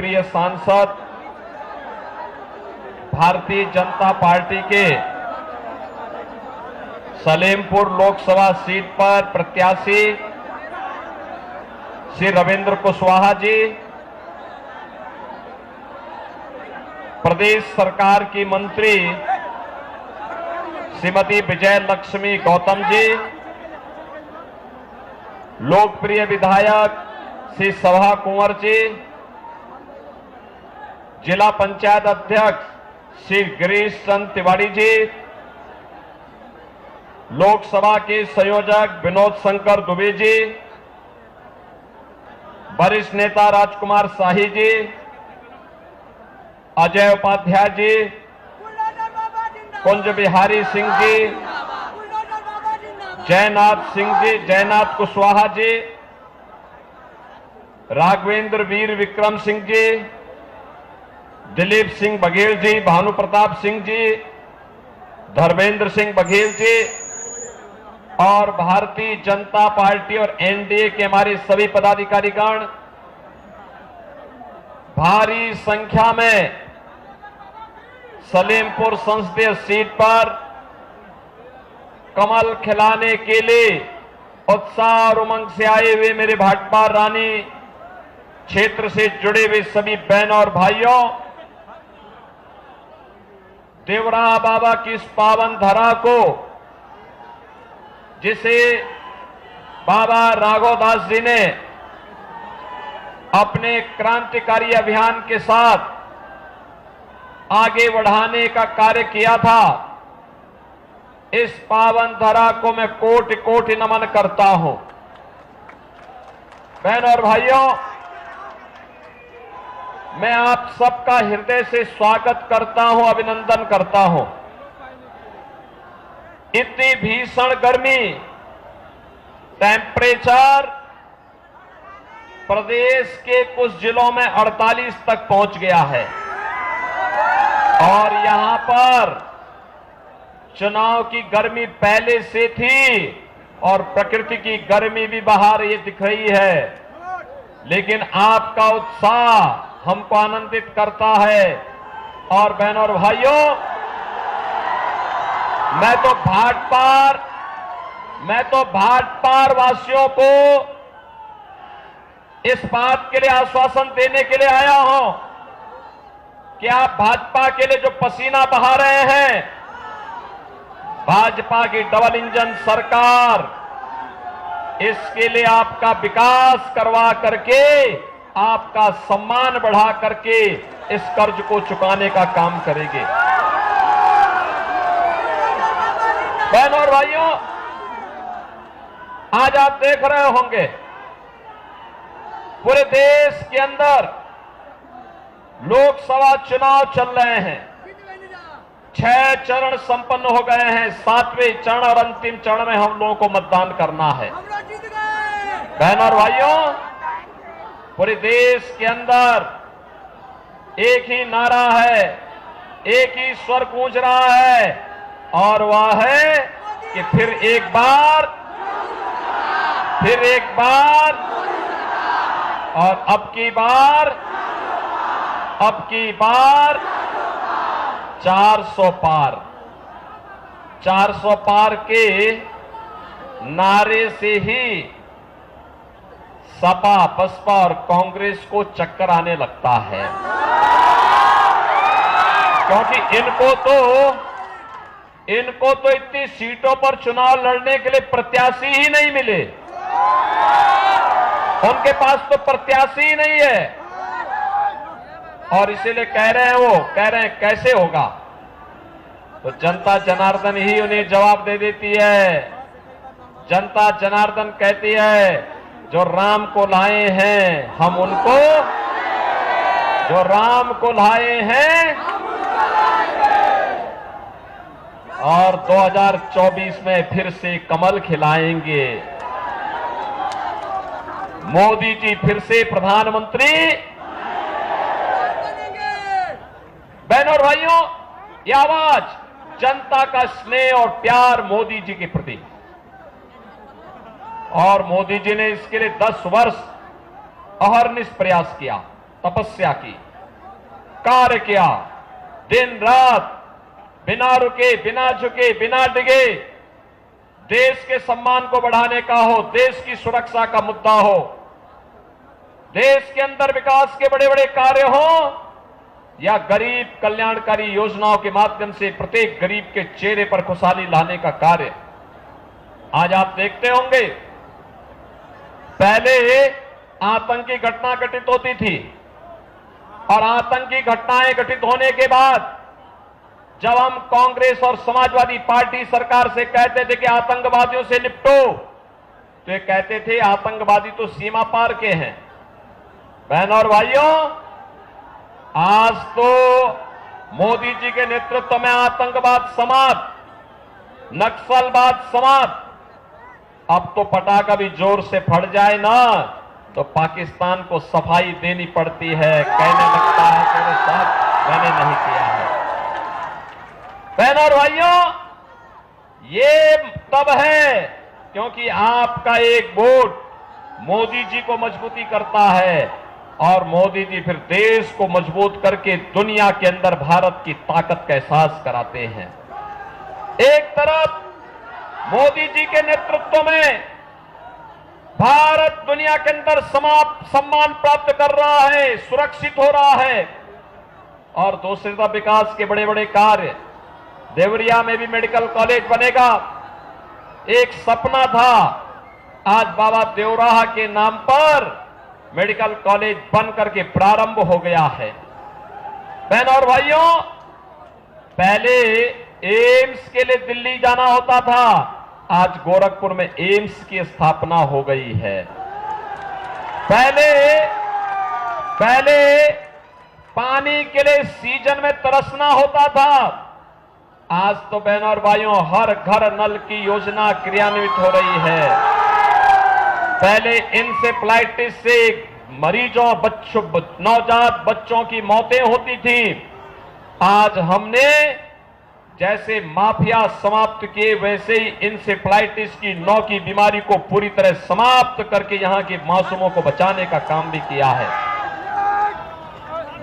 लोकप्रिय सांसद भारतीय जनता पार्टी के सलेमपुर लोकसभा सीट पर प्रत्याशी श्री रविंद्र कुशवाहा जी, प्रदेश सरकार की मंत्री श्रीमती विजय लक्ष्मी गौतम जी, लोकप्रिय विधायक श्री सभा कुंवर जी, जिला पंचायत अध्यक्ष श्री गिरीश चंद तिवारी जी, लोकसभा के संयोजक विनोद शंकर दुबे जी, वरिष्ठ नेता राजकुमार शाही जी, अजय उपाध्याय जी, कुंज बिहारी सिंह जी, जयनाथ सिंह जी, जयनाथ कुशवाहा जी, राघवेंद्र वीर विक्रम सिंह जी, दिलीप सिंह बघेल जी, भानु प्रताप सिंह जी, धर्मेंद्र सिंह बघेल जी और भारतीय जनता पार्टी और एनडीए के हमारे सभी पदाधिकारीगण भारी संख्या में सलेमपुर संसदीय सीट पर कमल खिलाने के लिए उत्साह और उमंग से आए हुए मेरे भाटपार रानी क्षेत्र से जुड़े हुए सभी बहनों और भाइयों, देवरा बाबा की इस पावन धरा को, जिसे बाबा राघवदास जी ने अपने क्रांतिकारी अभियान के साथ आगे बढ़ाने का कार्य किया था, इस पावन धरा को मैं कोटि कोटि नमन करता हूं। बहनों और भाइयों, मैं आप सबका हृदय से स्वागत करता हूं, अभिनंदन करता हूं। इतनी भीषण गर्मी, टेम्परेचर प्रदेश के कुछ जिलों में 48 तक पहुंच गया है और यहां पर चुनाव की गर्मी पहले से थी और प्रकृति की गर्मी भी बाहर ये दिख रही है, लेकिन आपका उत्साह हमको आनंदित करता है। और बहनों और भाइयों, मैं तो भाटपार वासियों को इस बात के लिए आश्वासन देने के लिए आया हूं कि आप भाजपा के लिए जो पसीना बहा रहे हैं, भाजपा की डबल इंजन सरकार इसके लिए आपका विकास करवा करके, आपका सम्मान बढ़ा करके इस कर्ज को चुकाने का काम करेंगे। बहनों और भाइयों, आज आप देख रहे होंगे पूरे देश के अंदर लोकसभा चुनाव चल रहे हैं। 6 चरण संपन्न हो गए हैं, 7वें चरण और अंतिम चरण में हम लोगों को मतदान करना है। बहनों और भाइयों, पूरे देश के अंदर एक ही नारा है, एक ही स्वर गूंज रहा है और वह है कि फिर एक बार और अब की बार 400 पार। 400 पार के नारे से ही सपा, बसपा और कांग्रेस को चक्कर आने लगता है, क्योंकि इनको तो इतनी सीटों पर चुनाव लड़ने के लिए प्रत्याशी ही नहीं मिले। उनके पास तो प्रत्याशी ही नहीं है और इसीलिए कह रहे हैं कैसे होगा, तो जनता जनार्दन ही उन्हें जवाब दे देती है। जनता जनार्दन कहती है, जो राम को लाए हैं हम उनको, जो राम को लाए हैं, और 2024 में फिर से कमल खिलाएंगे। मोदी जी फिर से प्रधानमंत्री। बहनों और भाइयों, यह आवाज जनता का स्नेह और प्यार मोदी जी के प्रति, और मोदी जी ने इसके लिए 10 वर्ष अहर्निश प्रयास किया। तपस्या की, कार्य किया, दिन रात बिना रुके, बिना झुके, बिना डिगे, देश के सम्मान को बढ़ाने का हो, देश की सुरक्षा का मुद्दा हो, देश के अंदर विकास के बड़े बड़े कार्य हो, या गरीब कल्याणकारी योजनाओं के माध्यम से प्रत्येक गरीब के चेहरे पर खुशहाली लाने का कार्य। आज आप देखते होंगे, पहले आतंकी घटना घटित होती थी और आतंकी घटनाएं घटित होने के बाद जब हम कांग्रेस और समाजवादी पार्टी सरकार से कहते थे कि आतंकवादियों से निपटो, तो ये कहते थे आतंकवादी तो सीमा पार के हैं। बहनों और भाइयों, आज तो मोदी जी के नेतृत्व में आतंकवाद समाप्त, नक्सलवाद समाप्त। अब तो पटाखा भी जोर से फट जाए ना तो पाकिस्तान को सफाई देनी पड़ती है, कहने लगता है तेरे साथ मैंने नहीं किया है। बहनों और भाइयों, ये तब है क्योंकि आपका एक वोट मोदी जी को मजबूती करता है और मोदी जी फिर देश को मजबूत करके दुनिया के अंदर भारत की ताकत का एहसास कराते हैं। एक तरफ मोदी जी के नेतृत्व में भारत दुनिया के अंदर सम्मान प्राप्त कर रहा है, सुरक्षित हो रहा है, और दूसरी तरफ विकास के बड़े बड़े कार्य। देवरिया में भी मेडिकल कॉलेज बनेगा, एक सपना था, आज बाबा देवराहा के नाम पर मेडिकल कॉलेज बन करके प्रारंभ हो गया है। बहनों और भाइयों, पहले एम्स के लिए दिल्ली जाना होता था, आज गोरखपुर में एम्स की स्थापना हो गई है। पहले पानी के लिए सीजन में तरसना होता था, आज तो बहनों और भाइयों हर घर नल की योजना क्रियान्वित हो रही है। पहले इंसेफ्लाइटिस से मरीजों, नवजात बच्चों की मौतें होती थी, आज हमने जैसे माफिया समाप्त किए वैसे ही इंसेफ्लाइटिस की 9 की बीमारी को पूरी तरह समाप्त करके यहां के मासूमों को बचाने का काम भी किया है।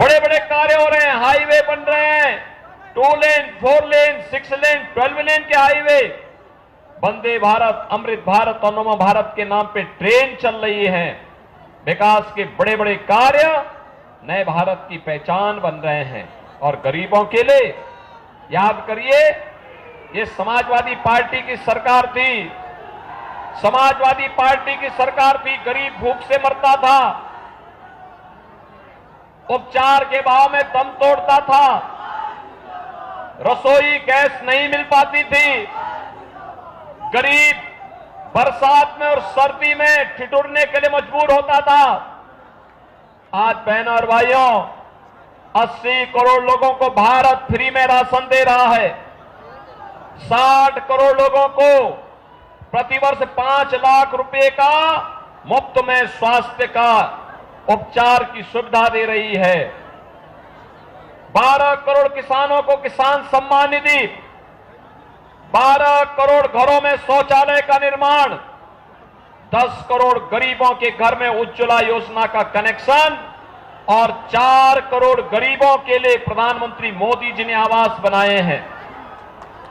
बड़े बड़े कार्य हो रहे हैं, हाईवे बन रहे हैं, 2 लेन, 4 लेन, 6 लेन, 12 लेन के हाईवे, वंदे भारत, अमृत भारत और नमो भारत के नाम पे ट्रेन चल रही है। विकास के बड़े बड़े कार्य नए भारत की पहचान बन रहे हैं। और गरीबों के लिए याद करिए, ये समाजवादी पार्टी की सरकार थी, समाजवादी पार्टी की सरकार थी, गरीब भूख से मरता था, उपचार के भाव में दम तोड़ता था, रसोई गैस नहीं मिल पाती थी, गरीब बरसात में और सर्दी में ठिठुरने के लिए मजबूर होता था। आज बहनों और भाइयों, 80 करोड़ लोगों को भारत फ्री में राशन दे रहा है। 60 करोड़ लोगों को प्रतिवर्ष 5 लाख रुपए का मुफ्त में स्वास्थ्य का उपचार की सुविधा दे रही है। 12 करोड़ किसानों को किसान सम्मान निधि, 12 करोड़ घरों में शौचालय का निर्माण, 10 करोड़ गरीबों के घर में उज्ज्वला योजना का कनेक्शन और 4 करोड़ गरीबों के लिए प्रधानमंत्री मोदी जी ने आवास बनाए हैं।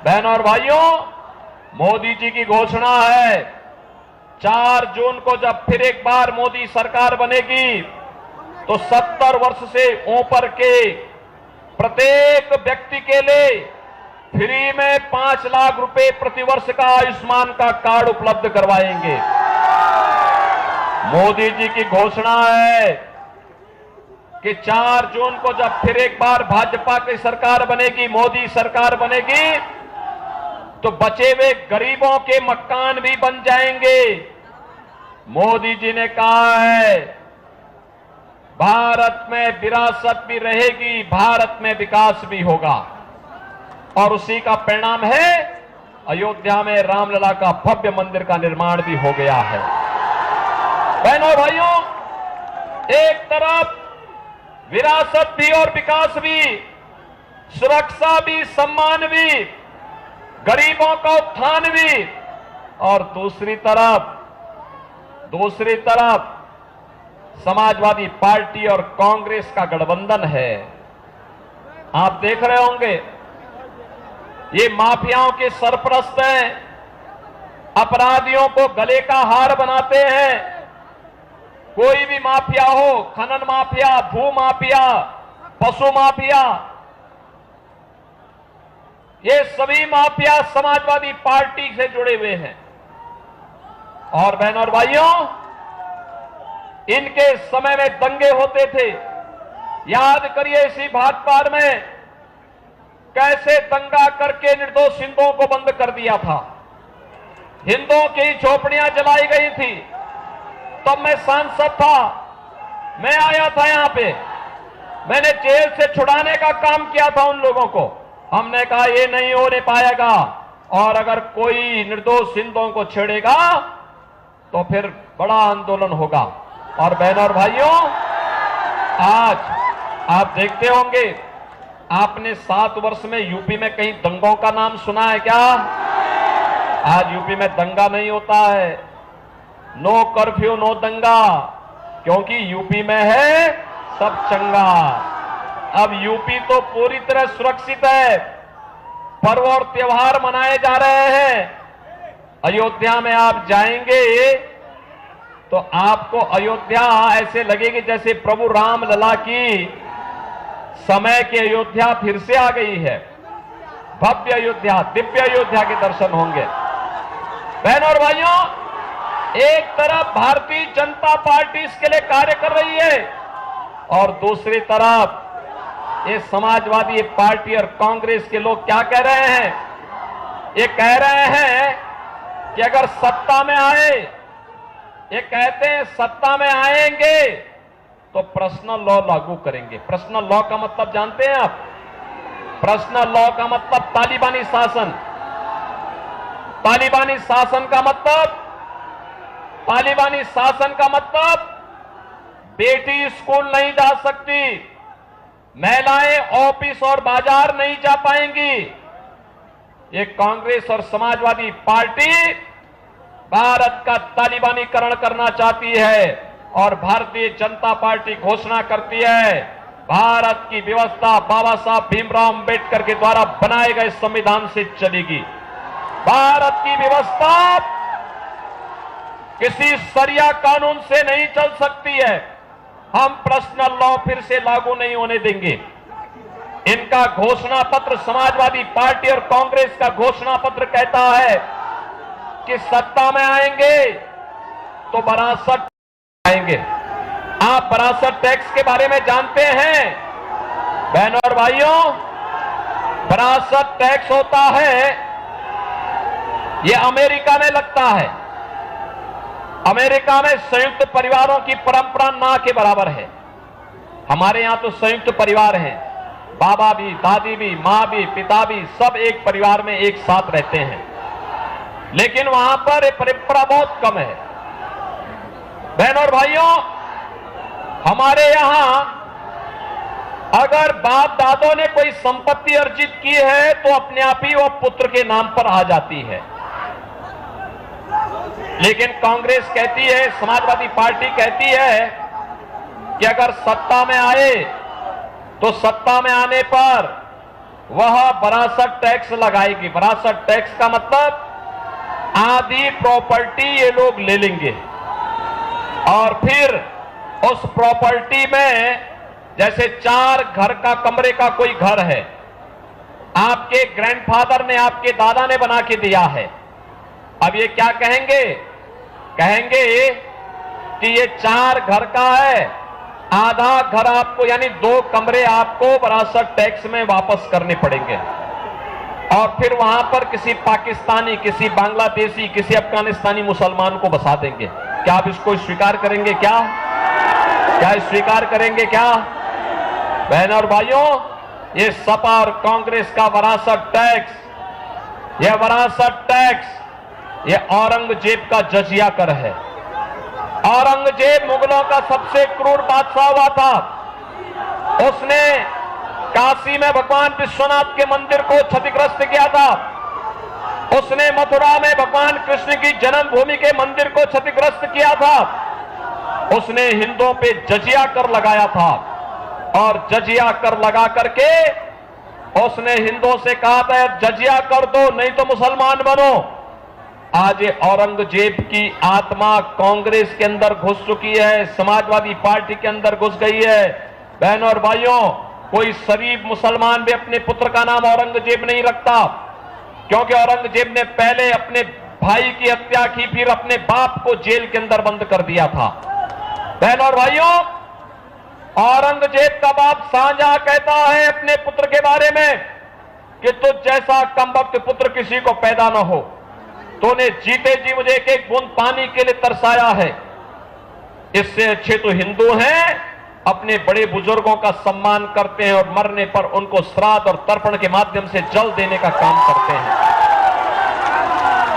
बहनों और भाइयों, मोदी जी की घोषणा है 4 जून को जब फिर एक बार मोदी सरकार बनेगी तो 70 वर्ष से ऊपर के प्रत्येक व्यक्ति के लिए फ्री में 5 लाख रुपए प्रतिवर्ष का आयुष्मान का कार्ड उपलब्ध करवाएंगे। मोदी जी की घोषणा है कि 4 जून को जब फिर एक बार भाजपा की सरकार बनेगी, मोदी सरकार बनेगी, तो बचे हुए गरीबों के मकान भी बन जाएंगे। मोदी जी ने कहा है भारत में विरासत भी रहेगी, भारत में विकास भी होगा, और उसी का परिणाम है अयोध्या में रामलला का भव्य मंदिर का निर्माण भी हो गया है। बहनों भाइयों, एक तरफ विरासत भी और विकास भी, सुरक्षा भी, सम्मान भी, गरीबों का उत्थान भी, और दूसरी तरफ समाजवादी पार्टी और कांग्रेस का गठबंधन है। आप देख रहे होंगे ये माफियाओं के सरपरस्त हैं, अपराधियों को गले का हार बनाते हैं। कोई भी माफिया हो, खनन माफिया, भू माफिया, पशु माफिया, ये सभी माफिया समाजवादी पार्टी से जुड़े हुए हैं। और बहनों और भाइयों, इनके समय में दंगे होते थे। याद करिए इसी भाटपार में कैसे दंगा करके निर्दोष हिंदुओं को बंद कर दिया था। हिंदुओं की झोपड़ियां जलाई गई थी। तब मैं सांसद था, मैं आया था यहां पे, मैंने जेल से छुड़ाने का काम किया था उन लोगों को। हमने कहा ये नहीं होने पाएगा, और अगर कोई निर्दोष हिंदुओं को छेड़ेगा तो फिर बड़ा आंदोलन होगा। और बहनों और भाइयों, आज आप देखते होंगे, आपने 7 वर्ष में यूपी में कहीं दंगों का नाम सुना है क्या? आज यूपी में दंगा नहीं होता है। नो कर्फ्यू नो दंगा, क्योंकि यूपी में है सब चंगा। अब यूपी तो पूरी तरह सुरक्षित है। पर्व और त्योहार मनाए जा रहे हैं। अयोध्या में आप जाएंगे तो आपको अयोध्या ऐसे लगेगी जैसे प्रभु राम लला की समय की अयोध्या फिर से आ गई है। भव्य अयोध्या, दिव्य अयोध्या के दर्शन होंगे। बहनों और भाइयों, एक तरफ भारतीय जनता पार्टी इसके लिए कार्य कर रही है, और दूसरी तरफ ये समाजवादी पार्टी और कांग्रेस के लोग क्या कह रहे हैं? ये कह रहे हैं कि अगर सत्ता में आए, ये कहते हैं सत्ता में आएंगे तो पर्सनल लॉ लागू करेंगे। पर्सनल लॉ का मतलब जानते हैं आप? पर्सनल लॉ का मतलब तालिबानी शासन। तालिबानी शासन का मतलब, तालिबानी शासन का मतलब बेटी स्कूल नहीं जा सकती, महिलाएं ऑफिस और बाजार नहीं जा पाएंगी। ये कांग्रेस और समाजवादी पार्टी भारत का तालिबानीकरण करना चाहती है, और भारतीय जनता पार्टी घोषणा करती है भारत की व्यवस्था बाबा साहब भीमराव अंबेडकर के द्वारा बनाए गए संविधान से चलेगी। भारत की व्यवस्था किसी शरिया कानून से नहीं चल सकती है। हम पर्सनल लॉ फिर से लागू नहीं होने देंगे। इनका घोषणा पत्र, समाजवादी पार्टी और कांग्रेस का घोषणा पत्र कहता है कि सत्ता में आएंगे तो वरासत आएंगे। आप वरासत टैक्स के बारे में जानते हैं बहनों और भाइयों? वरासत टैक्स होता है, ये अमेरिका में लगता है। अमेरिका में संयुक्त परिवारों की परंपरा ना के बराबर है। हमारे यहां तो संयुक्त परिवार हैं, बाबा भी, दादी भी, मां भी, पिता भी, सब एक परिवार में एक साथ रहते हैं। लेकिन वहां पर ये परंपरा बहुत कम है। बहनों और भाइयों, हमारे यहां अगर बाप दादों ने कोई संपत्ति अर्जित की है तो अपने आप ही वो पुत्र के नाम पर आ जाती है। लेकिन कांग्रेस कहती है, समाजवादी पार्टी कहती है कि अगर सत्ता में आए तो सत्ता में आने पर वह वरासत टैक्स लगाएगी। वरासत टैक्स का मतलब आधी प्रॉपर्टी ये लोग ले लेंगे, और फिर उस प्रॉपर्टी में जैसे 4 घर का कमरे का कोई घर है, आपके ग्रैंडफादर ने, आपके दादा ने बना के दिया है। अब ये क्या कहेंगे? कहेंगे कि ये 4 घर का है, आधा घर आपको, यानी 2 कमरे आपको वरासत टैक्स में वापस करने पड़ेंगे। और फिर वहां पर किसी पाकिस्तानी, किसी बांग्लादेशी, किसी अफगानिस्तानी मुसलमान को बसा देंगे। क्या आप इसको स्वीकार करेंगे? क्या स्वीकार करेंगे क्या? बहनों और भाइयों, ये सपा और कांग्रेस का वरासत टैक्स, यह वरासत टैक्स, ये औरंगजेब का जजिया कर है। औरंगजेब मुगलों का सबसे क्रूर बादशाह हुआ था। उसने काशी में भगवान विश्वनाथ के मंदिर को क्षतिग्रस्त किया था। उसने मथुरा में भगवान कृष्ण की जन्मभूमि के मंदिर को क्षतिग्रस्त किया था। उसने हिंदुओं पे जजिया कर लगाया था और जजिया कर लगा करके उसने हिंदुओं से कहा था जजिया कर दो नहीं तो मुसलमान बनो। आज ये औरंगजेब की आत्मा कांग्रेस के अंदर घुस चुकी है, समाजवादी पार्टी के अंदर घुस गई है। बहनों और भाइयों, कोई शरीफ मुसलमान भी अपने पुत्र का नाम औरंगजेब नहीं रखता, क्योंकि औरंगजेब ने पहले अपने भाई की हत्या की, फिर अपने बाप को जेल के अंदर बंद कर दिया था। बहनों और भाइयों, औरंगजेब का बाप शाहजहां कहता है अपने पुत्र के बारे में कि तुझ जैसा कमबख्त पुत्र किसी को पैदा न हो, तूने जीते जी मुझे एक एक बूंद पानी के लिए तरसाया है। इससे अच्छे तो हिंदू हैं, अपने बड़े बुजुर्गों का सम्मान करते हैं और मरने पर उनको श्राद्ध और तर्पण के माध्यम से जल देने का काम करते हैं।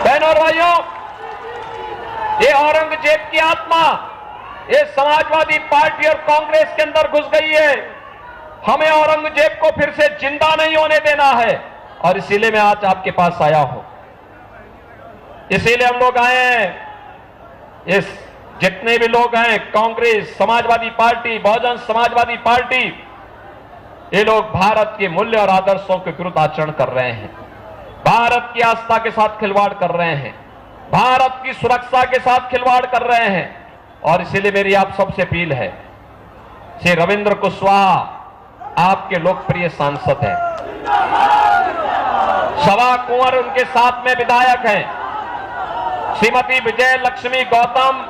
बहनों और भाइयों, ये औरंगजेब की आत्मा ये समाजवादी पार्टी और कांग्रेस के अंदर घुस गई है। हमें औरंगजेब को फिर से जिंदा नहीं होने देना है और इसीलिए मैं आज आपके पास आया हूं। इसीलिए हम लोग आए हैं। इस जितने भी लोग हैं, कांग्रेस, समाजवादी पार्टी, बहुजन समाजवादी पार्टी, ये लोग भारत के मूल्य और आदर्शों के विरुद्ध आचरण कर रहे हैं, भारत की आस्था के साथ खिलवाड़ कर रहे हैं, भारत की सुरक्षा के साथ खिलवाड़ कर रहे हैं। और इसीलिए मेरी आप सबसे अपील है, श्री रविंद्र कुशवाहा आपके लोकप्रिय सांसद हैं, सवा कुंवर उनके साथ में विधायक हैं, श्रीमती विजय लक्ष्मी गौतम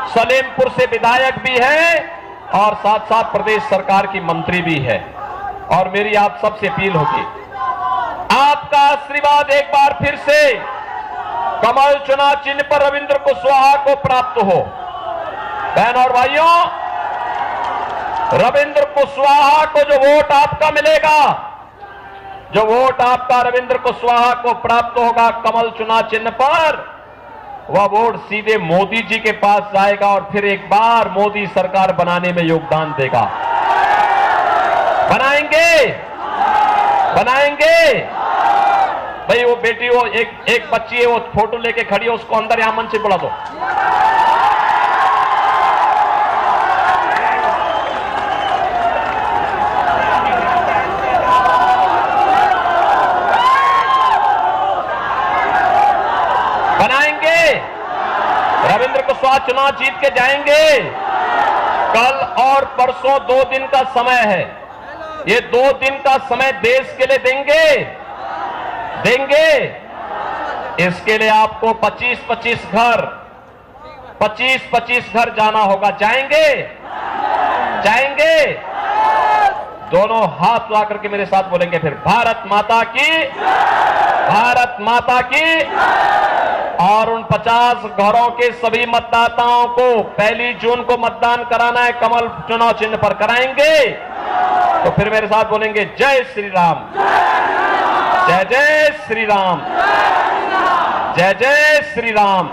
सलेमपुर से विधायक भी है और साथ साथ प्रदेश सरकार की मंत्री भी है। और मेरी आप सबसे अपील होगी, आपका आशीर्वाद एक बार फिर से कमल चुनाव चिन्ह पर रविंद्र कुशवाहा को प्राप्त हो। बहनों और भाइयों, रविंद्र कुशवाहा को जो वोट आपका मिलेगा, जो वोट आपका रविंद्र कुशवाहा को प्राप्त होगा कमल चुनाव चिन्ह पर, वह वोट सीधे मोदी जी के पास जाएगा और फिर एक बार मोदी सरकार बनाने में योगदान देगा। बनाएंगे, बनाएंगे। भाई वो बेटी, वो एक बच्ची है, वो फोटो लेके खड़ी है, उसको अंदर यहां मंच से बुला दो। बनाएंगे। रविंद्र कुशवाहा चुनाव जीत के जाएंगे। कल और परसों 2 दिन का समय है, ये 2 दिन का समय देश के लिए देंगे। इसके लिए आपको 25-25 घर जाना होगा। जाएंगे, जाएंगे। दोनों हाथ ला करके मेरे साथ बोलेंगे फिर, भारत माता की, भारत माता की। और उन 50 घरों के सभी मतदाताओं को 1 जून को मतदान कराना है, कमल चुनाव चिन्ह पर कराएंगे। तो फिर मेरे साथ बोलेंगे, जय श्री राम, जय जय श्री राम, जय जय श्री राम।